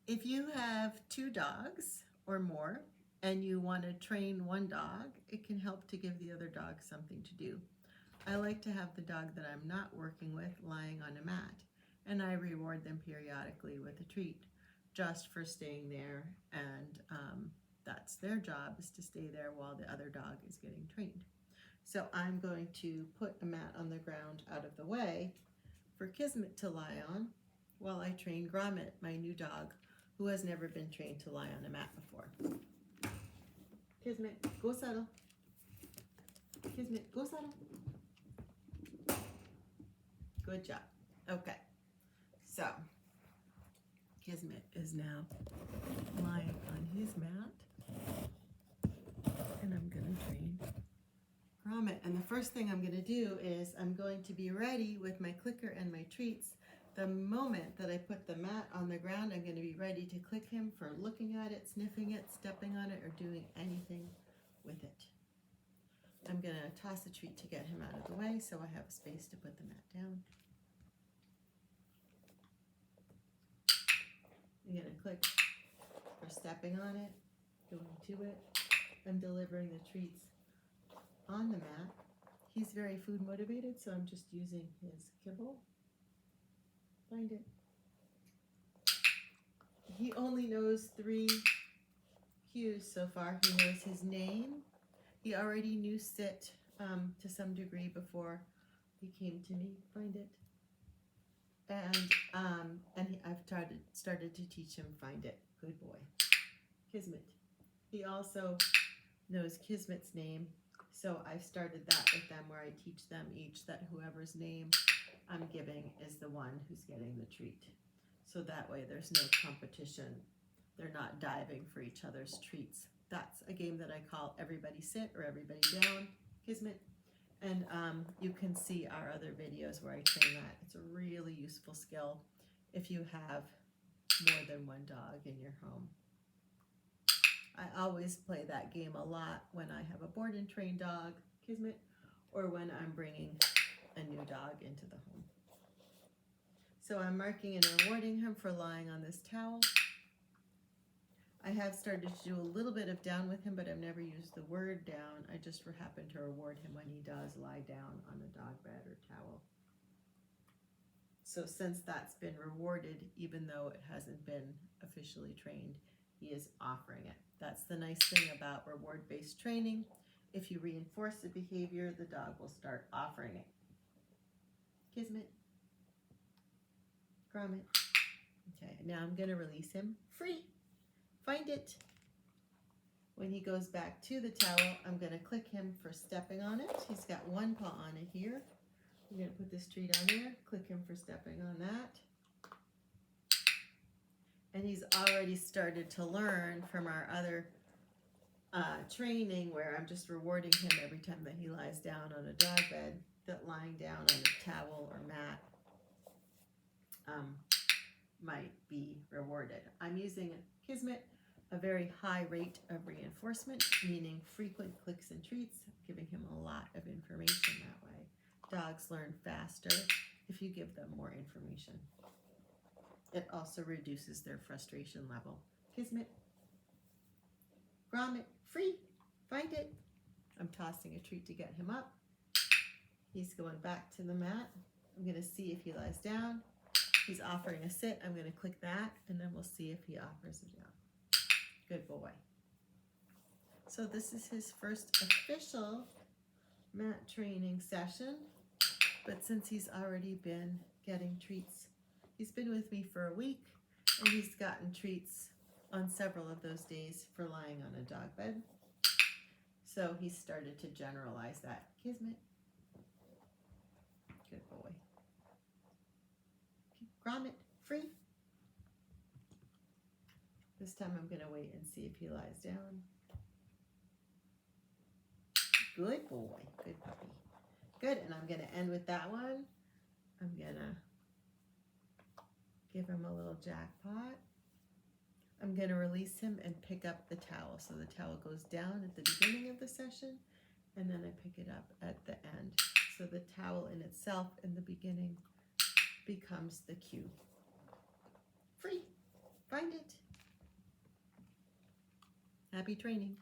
If you have 2 dogs or more and you want to train one dog, it can help to give the other dog something to do. I like to have the dog that I'm not working with lying on a mat, and I reward them periodically with a treat just for staying there, and that's their job, is to stay there while the other dog is getting trained. So I'm going to put a mat on the ground out of the way for Kismet to lie on while I train Gromit, my new dog, who has never been trained to lie on a mat before. Kismet, go settle. Kismet, go settle. Good job. Okay, so Kismet is now lying on his mat, and I'm gonna train Gromit. And the first thing I'm gonna do is I'm going to be ready with my clicker and my treats. The moment that I put the mat on the ground, I'm going to be ready to click him for looking at it, sniffing it, stepping on it, or doing anything with it. I'm going to toss a treat to get him out of the way so I have space to put the mat down. I'm going to click for stepping on it, going to it, and delivering the treats on the mat. He's very food motivated, so I'm just using his kibble. Find it. He only knows 3 cues so far. He knows his name. He already knew sit to some degree before he came to me. Find it. And I've started to teach him find it. Good boy. Kismet. He also knows Kismet's name, so I've started that with them, where I teach them each that whoever's name I'm giving is the one who's getting the treat. So that way there's no competition. They're not diving for each other's treats. That's a game that I call Everybody Sit or Everybody Down, Kismet. And you can see our other videos where I train that. It's a really useful skill if you have more than one dog in your home. I always play that game a lot when I have a board and train dog, Kismet, or when I'm bringing a new dog into the home. So I'm marking and rewarding him for lying on this towel. I have started to do a little bit of down with him, but I've never used the word down. I just happen to reward him when he does lie down on a dog bed or towel. So since that's been rewarded, even though it hasn't been officially trained, he is offering it. That's the nice thing about reward-based training. If you reinforce the behavior, the dog will start offering it. Kismet. Gromit. Okay, now I'm going to release him free. Find it. When he goes back to the towel, I'm going to click him for stepping on it. He's got one paw on it here. I'm going to put this treat on there, click him for stepping on that. And he's already started to learn from our other training, where I'm just rewarding him every time that he lies down on a dog bed, that lying down on a towel or mat might be rewarded. I'm using Kismet a very high rate of reinforcement, meaning frequent clicks and treats, giving him a lot of information that way. Dogs learn faster if you give them more information. It also reduces their frustration level. Kismet. Gromit. Free. Find it. I'm tossing a treat to get him up. He's going back to the mat. I'm going to see if he lies down. He's offering a sit. I'm going to click that, and then we'll see if he offers a down. Good boy. So this is his first official mat training session, but since he's already been getting treats, he's been with me for a week, and he's gotten treats on several of those days for lying on a dog bed. So he started to generalize that. Kismet. Good boy. Gromit. Free. This time I'm going to wait and see if he lies down. Good boy. Good puppy. Good, and I'm going to end with that one. I'm going to give him a little jackpot. I'm going to release him and pick up the towel. So the towel goes down at the beginning of the session, and then I pick it up at the end. So the towel in itself in the beginning becomes the cue. Free. find it. Happy training.